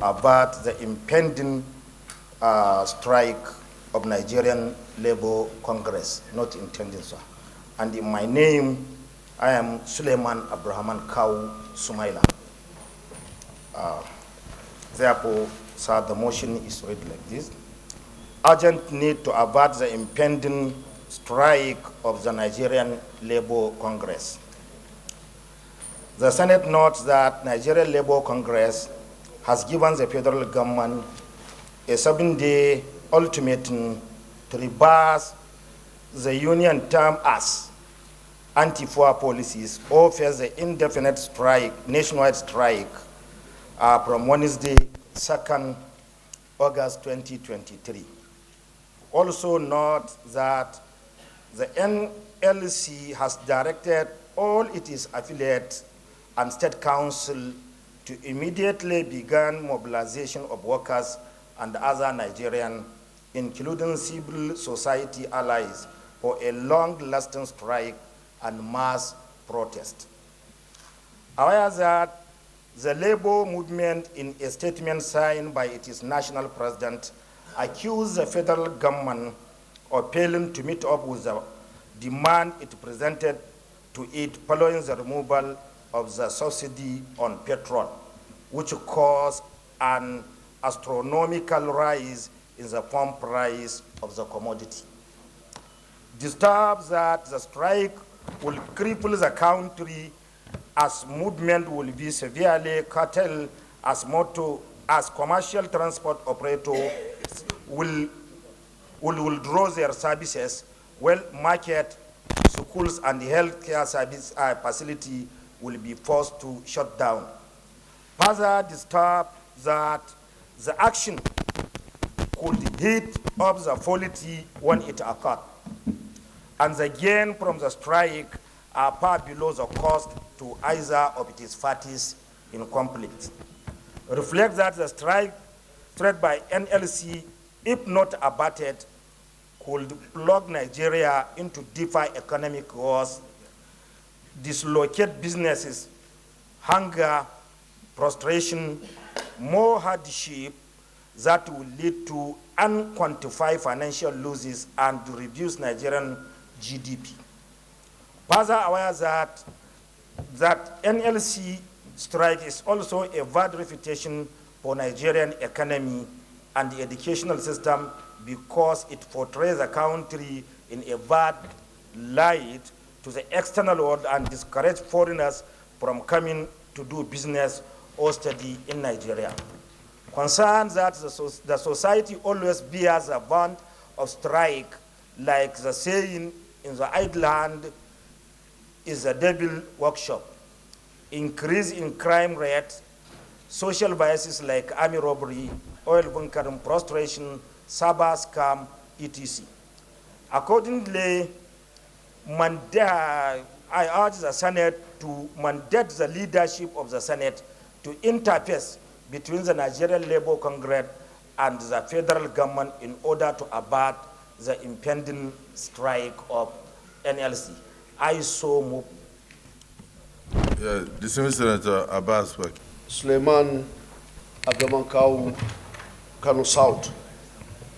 avert the impending strike of Nigerian Labour Congress, not intended, sir. And in my name, I am Suleiman Abrahaman Kau Sumaila. Therefore, sir, the motion is read like this. Urgent need to avert the impending strike of the Nigerian Labour Congress. The Senate notes that Nigerian Labour Congress has given the federal government a 7-day ultimatum to reverse the union term as anti-war policies or face the indefinite strike, nationwide strike from Wednesday, 2nd August 2023. Also note that the NLC has directed all its affiliates and state council to immediately begin mobilization of workers and other Nigerians, including civil society allies, for a long-lasting strike and mass protest. Aware that the labor movement, in a statement signed by its national president, accused the federal government of failing to meet up with the demand it presented to it following the removal of the subsidy on petrol, which caused an astronomical rise in the pump price of the commodity. Disturbs that the strike will cripple the country as movement will be severely curtailed as commercial transport operators will withdraw their services, while market, schools, and healthcare service facility will be forced to shut down. Further disturb that the action could hit up the quality when it occurred, and the gain from the strike are far below the cost to either of its parties in conflict. Reflect that the strike threat by NLC, if not abated, could plunge Nigeria into deeper economic wars, dislocate businesses, hunger, prostration, more hardship that will lead to unquantified financial losses and to reduce Nigerian GDP. Further aware that NLC strike is also a bad reputation for Nigerian economy and the educational system because it portrays the country in a bad light to the external world and discourages foreigners from coming to do business or study in Nigeria. Concerns that the society always bears the brunt of strike, like the saying in the idle land is the devil workshop. Increase in crime rate, social biases like army robbery, oil bunkering, prostration, cyber scam, etc. Accordingly, I urge the Senate to mandate the leadership of the Senate to interface between the Nigerian Labour Congress and the federal government in order to avert the impending strike of NLC. I so move. Distinguished Senator Abbas. Suleiman Abdulrahman Kau, Kano South.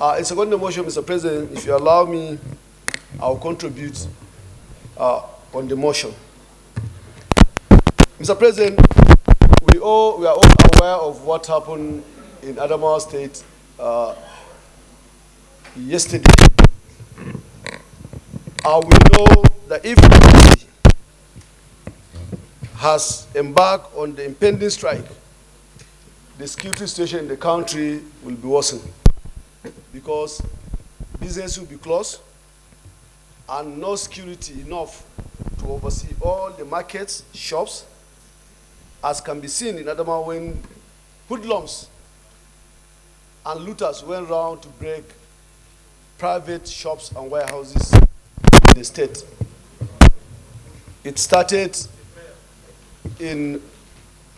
It's a good motion, Mr. President. If you allow me, I'll contribute on the motion. Mr. President, we are all aware of what happened in Adamawa State yesterday. We know that if the has embarked on the impending strike, the security situation in the country will be worsened because business will be closed and no security enough to oversee all the markets, shops, as can be seen in Adamawa when hoodlums and looters went around to break private shops and warehouses in the state. It started in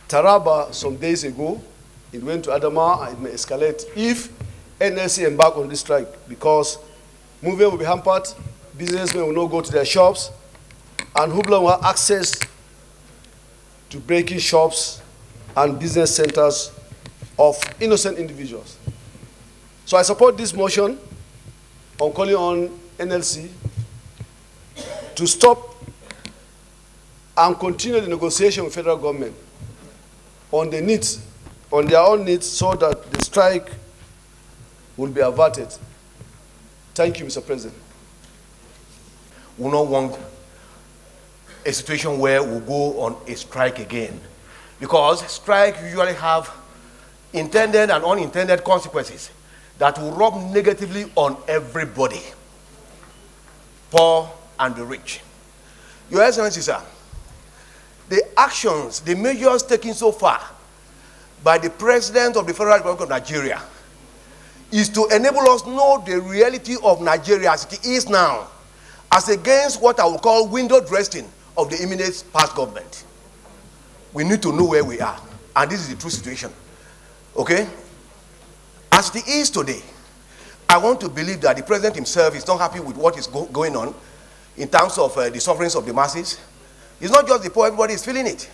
Taraba some days ago. It went to Adamawa and it may escalate if NLC embark on this strike because movement will be hampered, businessmen will not go to their shops, and hoodlums will have access to breaking shops and business centers of innocent individuals. So I support this motion on calling on NLC to stop and continue the negotiation with federal government on the needs, on their own needs, so that the strike will be averted. Thank you, Mr. President. We don't want a situation where we go on a strike again, because strike usually have intended and unintended consequences that will rub negatively on everybody, poor and the rich. Your Excellency, sir, the actions, the measures taken so far by the President of the Federal Republic of Nigeria is to enable us to know the reality of Nigeria as it is now, as against what I would call window dressing of the imminent past government. We need to know where we are, and this is the true situation. Okay? As it is today, I want to believe that the President himself is not happy with what is going on in terms of the sufferings of the masses. It's not just the poor, everybody is feeling it.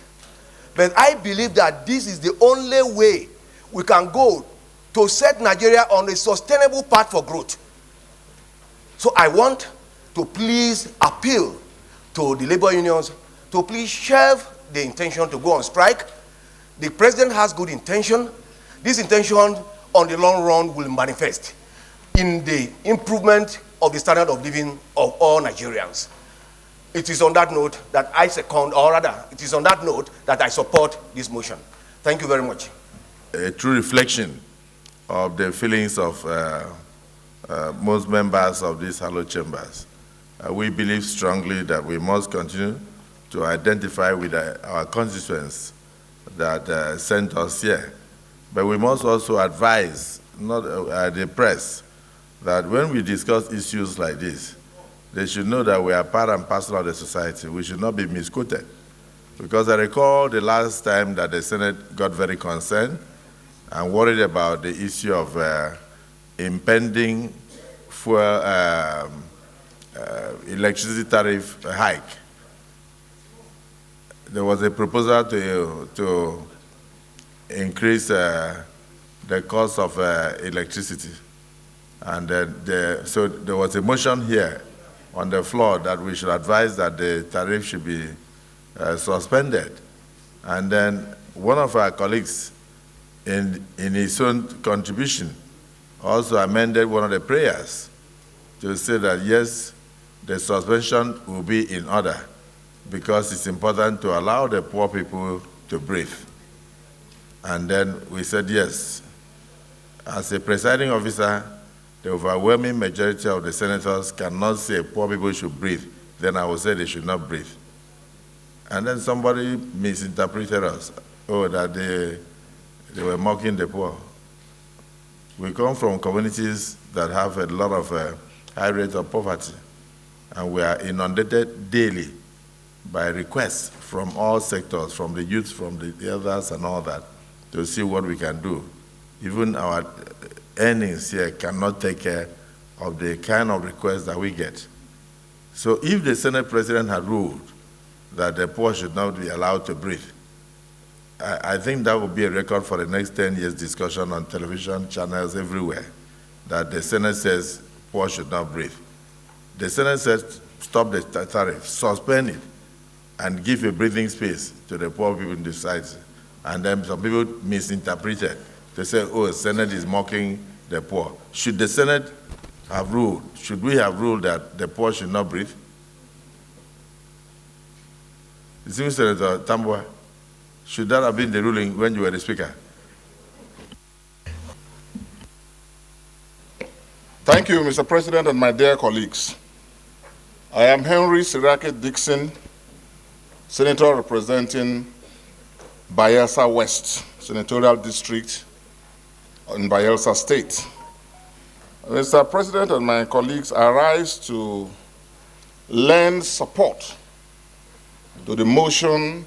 But I believe that this is the only way we can go to set Nigeria on a sustainable path for growth. So I want to please appeal to the labor unions to please shelve the intention to go on strike. The President has good intention. This intention on the long run will manifest in the improvement of the standard of living of all Nigerians. It is on that note that I second, or rather, it is on that note that I support this motion. Thank you very much. A true reflection of the feelings of most members of these hallowed chambers. We believe strongly that we must continue to identify with our constituents that sent us here. But we must also advise the press that when we discuss issues like this, they should know that we are part and parcel of the society. We should not be misquoted. Because I recall the last time that the Senate got very concerned and worried about the issue of impending fuel electricity tariff hike. There was a proposal to increase the cost of electricity. And then so there was a motion here on the floor that we should advise that the tariff should be suspended. And then one of our colleagues in his own contribution also amended one of the prayers to say that yes, the suspension will be in order because it's important to allow the poor people to breathe. And then we said yes. As a presiding officer, the overwhelming majority of the senators cannot say poor people should breathe. Then I would say they should not breathe. And then somebody misinterpreted us. Oh, that they were mocking the poor. We come from communities that have a lot of high rates of poverty. And we are inundated daily by requests from all sectors, from the youth, from the others and all that, to see what we can do. Even our earnings here cannot take care of the kind of requests that we get. So if the Senate President had ruled that the poor should not be allowed to breathe, I think that would be a record for the next 10 years discussion on television channels everywhere, that the Senate says poor should not breathe. The Senate says stop the tariff, suspend it, and give a breathing space to the poor people in the society. And then some people misinterpreted. They say, oh, the Senate is mocking the poor. Should the Senate have ruled, should we have ruled that the poor should not breathe? Senator Tambua, should that have been the ruling when you were the Speaker? Thank you, Mr. President and my dear colleagues. I am Henry Sirake Dixon, Senator representing Bayelsa West Senatorial District in Bayelsa State. Mr. President and my colleagues, I rise to lend support to the motion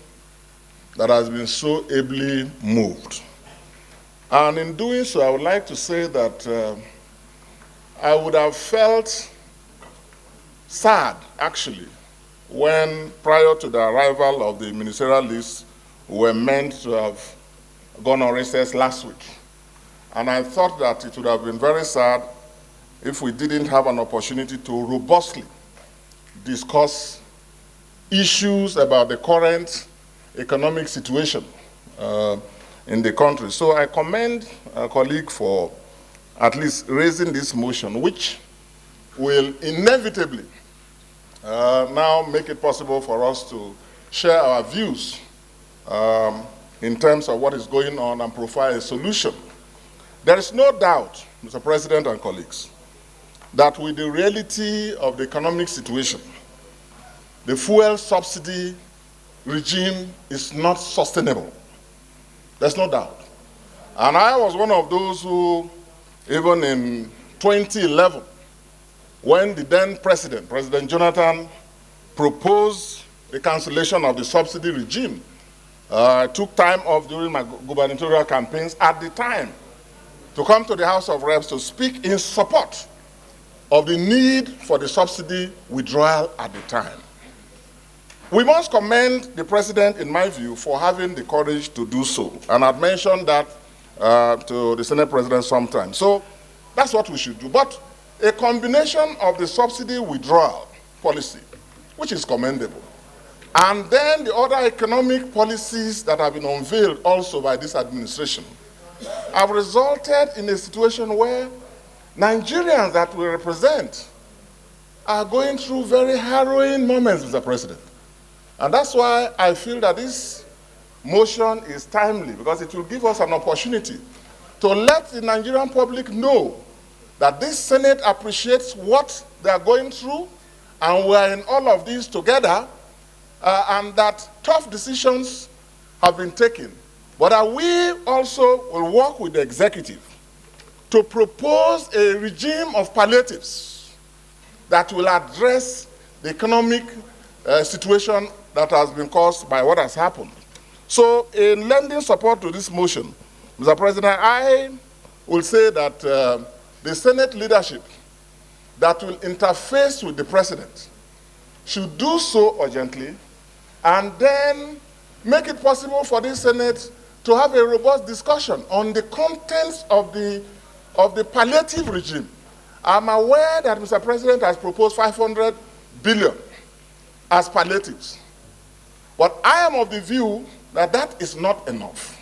that has been so ably moved. And in doing so, I would like to say that I would have felt sad, actually, when prior to the arrival of the ministerial list, we were meant to have gone on recess last week. And I thought that it would have been very sad if we didn't have an opportunity to robustly discuss issues about the current economic situation in the country. So I commend a colleague for at least raising this motion, which will inevitably now make it possible for us to share our views in terms of what is going on and provide a solution. There is no doubt, Mr. President and colleagues, that with the reality of the economic situation, the fuel subsidy regime is not sustainable. There's no doubt. And I was one of those who, even in 2011, when the then president, President Jonathan, proposed the cancellation of the subsidy regime, I took time off during my gubernatorial campaigns at the time to come to the House of Reps to speak in support of the need for the subsidy withdrawal at the time. We must commend the president, in my view, for having the courage to do so. And I've mentioned that to the Senate president sometime. So that's what we should do. But a combination of the subsidy withdrawal policy, which is commendable, and then the other economic policies that have been unveiled also by this administration, have resulted in a situation where Nigerians that we represent are going through very harrowing moments, Mr. President. And that's why I feel that this motion is timely, because it will give us an opportunity to let the Nigerian public know that this Senate appreciates what they are going through, and we are in all of this together, and that tough decisions have been taken. But that we also will work with the executive to propose a regime of palliatives that will address the economic situation that has been caused by what has happened. So in lending support to this motion, Mr. President, I will say that the Senate leadership that will interface with the president should do so urgently, and then make it possible for this Senate to have a robust discussion on the contents of the palliative regime. I'm aware that Mr. President has proposed 500 billion as palliatives. But I am of the view that that is not enough.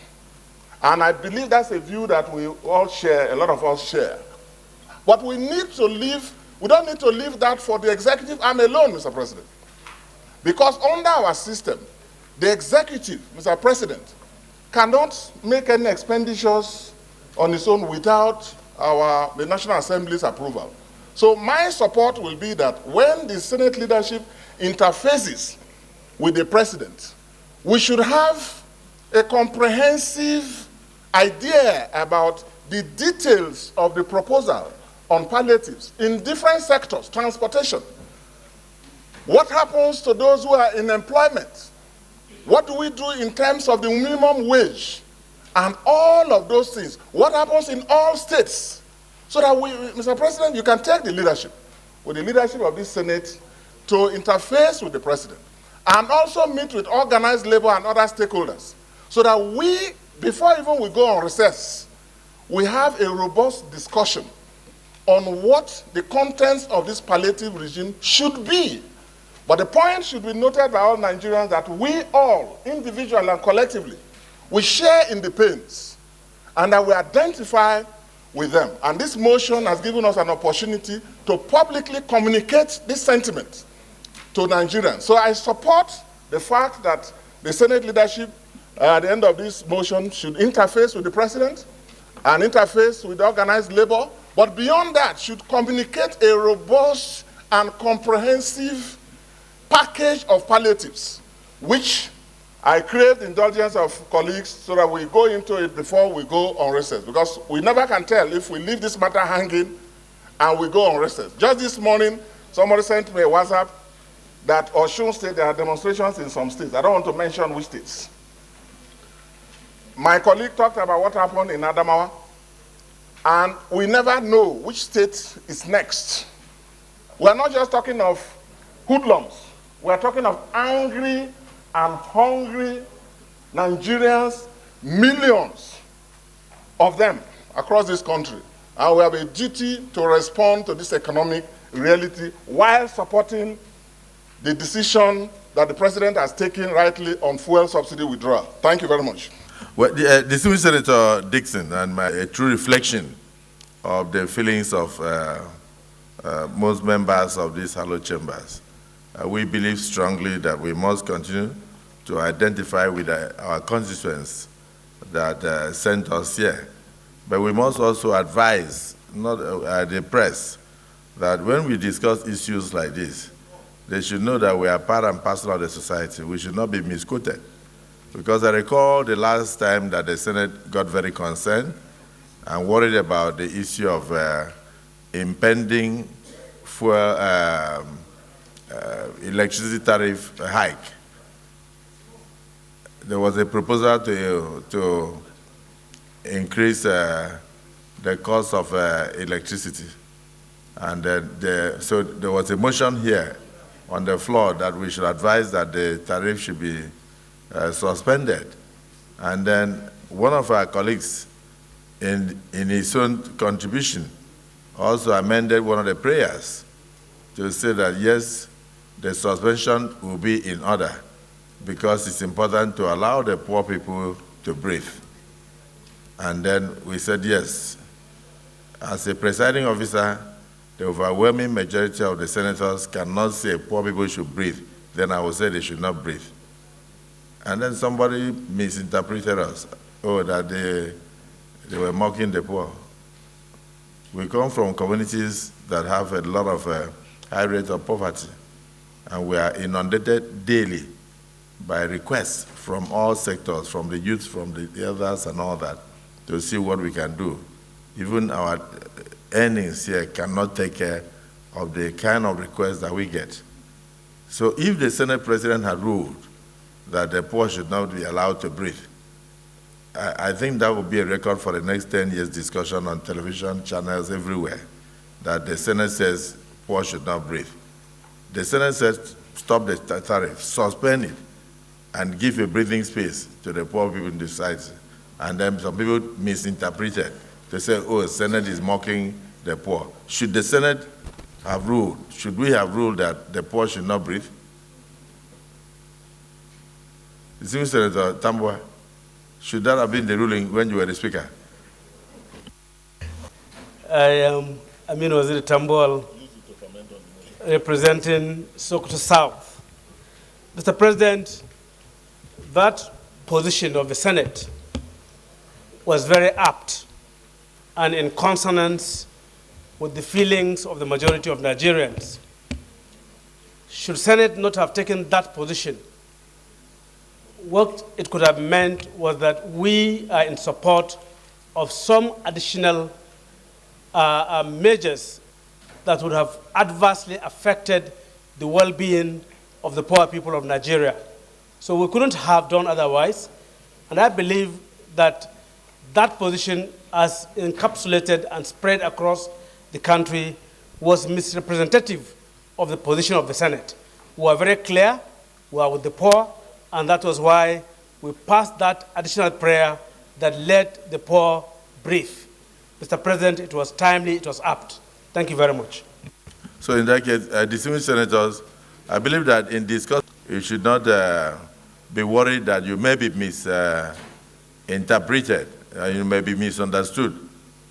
And I believe that's a view that we all share, a lot of us share. But we need to leave, we don't need to leave that for the executive arm alone, Mr. President. Because under our system, the executive, Mr. President, cannot make any expenditures on its own without the National Assembly's approval. So my support will be that when the Senate leadership interfaces with the president, we should have a comprehensive idea about the details of the proposal on palliatives in different sectors, transportation. What happens to those who are in employment? What do we do in terms of the minimum wage? And all of those things. What happens in all states? So that we, Mr. President, you can take the leadership, with the leadership of this Senate, to interface with the president. And also meet with organized labor and other stakeholders. So that we, before even we go on recess, we have a robust discussion on what the contents of this palliative regime should be. But the point should be noted by all Nigerians that we all, individually and collectively, we share in the pains, and that we identify with them. And this motion has given us an opportunity to publicly communicate this sentiment to Nigerians. So I support the fact that the Senate leadership, at the end of this motion, should interface with the president and interface with organized labor, but beyond that, should communicate a robust and comprehensive package of palliatives, which I crave the indulgence of colleagues so that we go into it before we go on recess, because we never can tell if we leave this matter hanging and we go on recess. Just this morning, somebody sent me a WhatsApp that Osun State, there are demonstrations in some states. I don't want to mention which states. My colleague talked about what happened in Adamawa, and we never know which state is next. We're not just talking of hoodlums. We're talking of angry and hungry Nigerians, millions of them. across this country. And we have a duty to respond to this economic reality while supporting the decision that the president has taken rightly on fuel subsidy withdrawal. Thank you very much. Well, distinguished Senator Dixon, and a true reflection of the feelings of most members of these hallowed chambers. We believe strongly that we must continue to identify with our constituents that sent us here. But we must also advise the press that when we discuss issues like this, they should know that we are part and parcel of the society. We should not be misquoted. Because I recall the last time that the Senate got very concerned and worried about the issue of impending fuel electricity tariff hike. There was a proposal to increase the cost of electricity. And so there was a motion here on the floor that we should advise that the tariff should be suspended. And then one of our colleagues, in his own contribution, also amended one of the prayers to say that, yes, the suspension will be in order because it's important to allow the poor people to breathe. And then we said, yes. As a presiding officer, the overwhelming majority of the senators cannot say poor people should breathe. Then I would say they should not breathe. And then somebody misinterpreted us, that they were mocking the poor. We come from communities that have a lot of high rates of poverty, and we are inundated daily by requests from all sectors, from the youth, from the elders and all that, to see what we can do. Even our earnings here cannot take care of the kind of requests that we get. So if the Senate President had ruled that the poor should not be allowed to breathe, I think that would be a record for the next 10 years discussion on television channels everywhere, that the Senate says poor should not breathe. The Senate says stop the tariff, suspend it, and give a breathing space to the poor people in the society. And then some people misinterpreted. They say, the Senate is mocking the poor. Should the Senate have ruled, should we have ruled that the poor should not breathe? Distinguished Senator Tambua, should that have been the ruling when you were the Speaker? I am Amin Waziri Tambua, representing Sokoto South. Mr. President, that position of the Senate was very apt and in consonance with the feelings of the majority of Nigerians. Should Senate not have taken that position, what it could have meant was that we are in support of some additional measures that would have adversely affected the well-being of the poor people of Nigeria. So we couldn't have done otherwise, and I believe that that position, as encapsulated and spread across the country, was misrepresentative of the position of the Senate. We are very clear, we are with the poor, and that was why we passed that additional prayer that let the poor breathe. Mr. President, it was timely, it was apt. Thank you very much. So in that case, distinguished senators, I believe that in discussion, you should not be worried that you may be misinterpreted, you may be misunderstood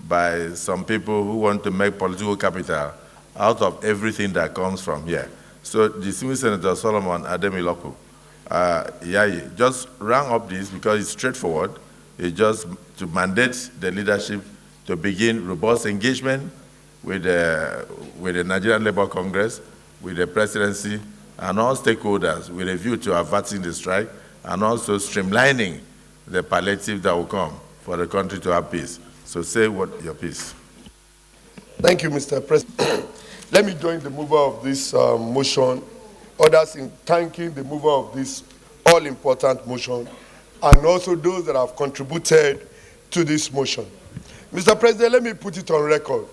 by some people who want to make political capital out of everything that comes from here. So distinguished Senator Solomon Ademiloku, just round up this because it's straightforward. It's just to mandate the leadership to begin robust engagement with the Nigerian Labour Congress, with the presidency, and all stakeholders with a view to averting the strike and also streamlining the palliative that will come for the country to have peace. So say what your piece. Thank you, Mr. President. Let me join the mover of this motion, others in thanking the mover of this all-important motion, and also those that have contributed to this motion. Mr. President, let me put it on record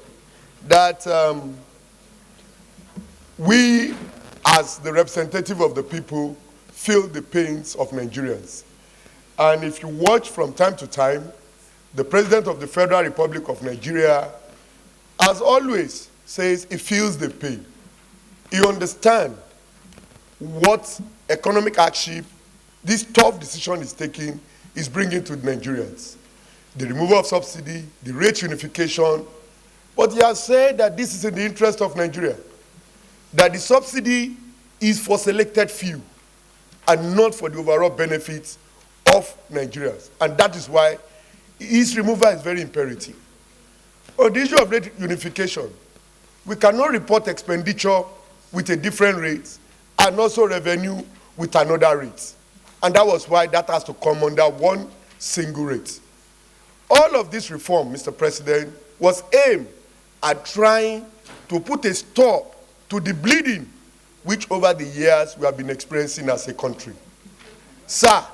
that we, as the representative of the people, feel the pains of Nigerians. And if you watch from time to time, the President of the Federal Republic of Nigeria, as always, says he feels the pain. He understands what economic hardship this tough decision is taking is bringing to Nigerians. The removal of subsidy, the rate unification, but he has said that this is in the interest of Nigeria, that the subsidy is for selected few and not for the overall benefits of Nigerians. And that is why its removal is very imperative. On the issue of rate unification, we cannot report expenditure with a different rate and also revenue with another rate. And that was why that has to come under one single rate. All of this reform, Mr. President, was aimed at trying to put a stop to the bleeding which over the years we have been experiencing as a country. Sir,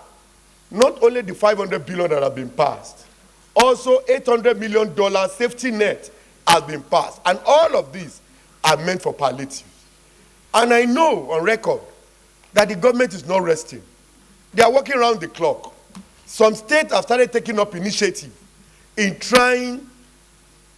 not only the $500 billion that have been passed, also $800 million safety net has been passed. And all of these are meant for palliatives. And I know on record that the government is not resting. They are working around the clock. Some states have started taking up initiative in trying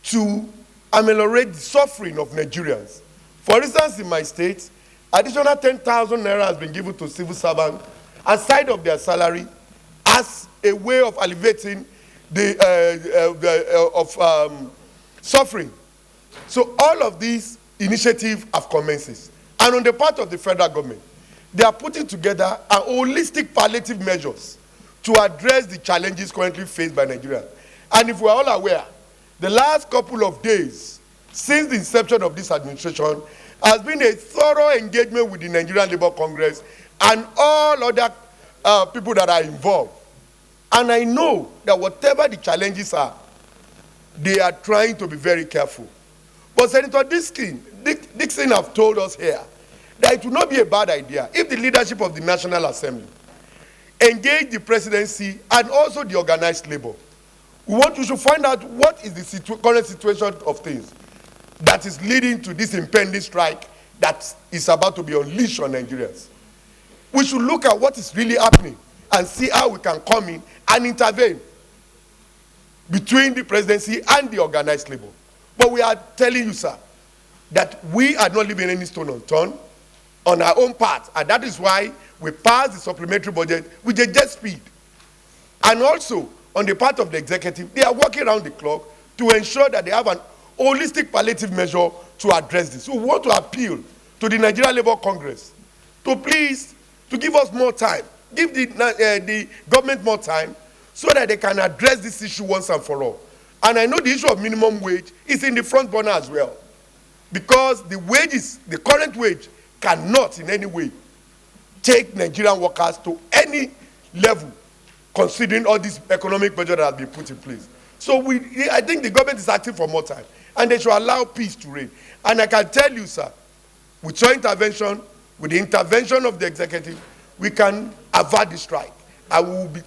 to ameliorate the suffering of Nigerians. For instance, in my state, additional 10,000 naira has been given to civil servants aside of their salary as a way of alleviating the suffering. So all of these initiatives have commenced. And on the part of the federal government, they are putting together a holistic palliative measures to address the challenges currently faced by Nigeria. And if we are all aware, the last couple of days since the inception of this administration has been a thorough engagement with the Nigerian Labour Congress and all other people that are involved. And I know that whatever the challenges are, they are trying to be very careful. But Senator Dixon have told us here that it would not be a bad idea if the leadership of the National Assembly engage the presidency and also the organized labor. We should find out what is the current situation of things that is leading to this impending strike that is about to be unleashed on Nigerians. We should look at what is really happening and see how we can come in and intervene between the presidency and the organized labor. But we are telling you, sir, that we are not leaving any stone unturned on our own part, and that is why we passed the supplementary budget with a jet speed. And also, on the part of the executive, they are working around the clock to ensure that they have an holistic palliative measure to address this. So we want to appeal to the Nigerian Labour Congress to please to give us more time, give the government more time so that they can address this issue once and for all. And I know the issue of minimum wage is in the front burner as well, because the wages, the current wage, cannot in any way take Nigerian workers to any level, considering all this economic budget that has been put in place. So I think the government is asking for more time, and they should allow peace to reign. And I can tell you, sir, with your intervention, with the intervention of the executive, we can avert the strike. I will be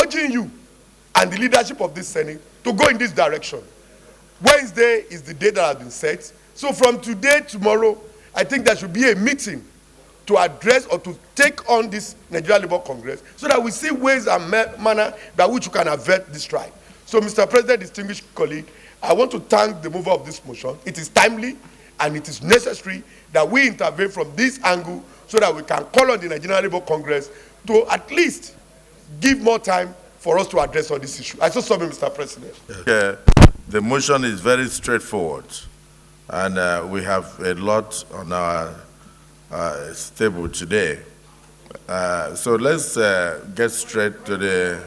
urging you and the leadership of this Senate to go in this direction. Wednesday is the day that has been set. So from today, tomorrow, I think there should be a meeting to address or to take on this Nigerian Labour Congress so that we see ways and manner by which we can avert this strike. So, Mr. President, distinguished colleague, I want to thank the mover of this motion. It is timely and it is necessary that we intervene from this angle so that we can call on the Nigerian Labour Congress to at least give more time for us to address all this issue. I so submit, Mr. President. The motion is very straightforward, and we have a lot on our table today. So let's get straight to the...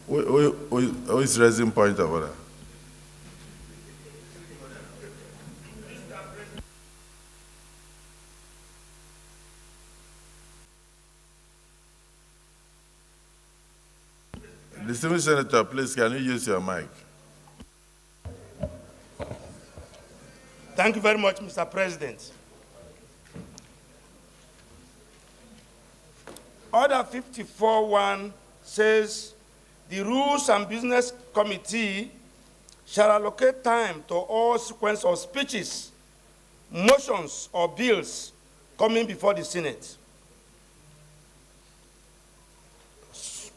Who is raising point of order? Distinguished Senator, please, can you use your mic? Thank you very much, Mr. President. Order 54.1 says, the Rules and Business Committee shall allocate time to all sequence of speeches motions or bills coming before the Senate.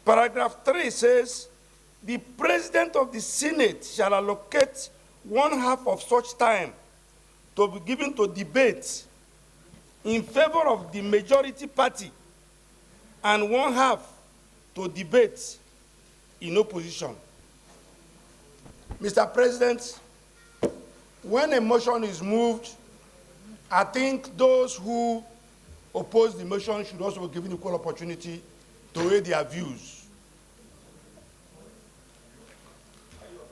Paragraph 3 says, the President of the Senate shall allocate 1/2 of such time to be given to debate in favor of the majority party and 1/2 to debate in opposition. Mr. President, when a motion is moved, I think those who oppose the motion should also be given equal opportunity to aid their views.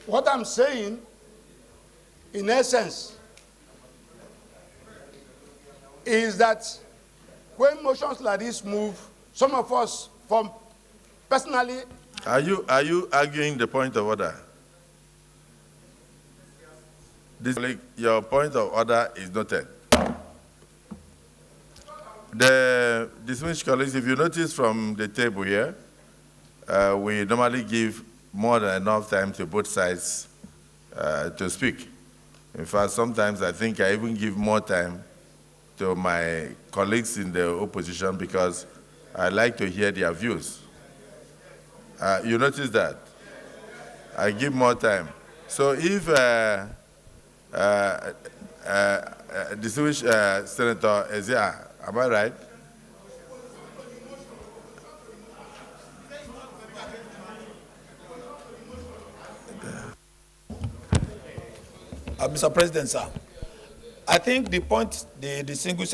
What I'm saying, in essence, is that when motions like this move, some of us, from personally. Are you arguing the point of order? Your point of order is noted. The distinguished colleagues, if you notice from the table here, we normally give more than enough time to both sides to speak. In fact, sometimes I think I even give more time to my colleagues in the opposition because I like to hear their views. You notice that? I give more time. So if distinguished Senator Ezia, am I right? Mr. President, sir, I think the point the distinguished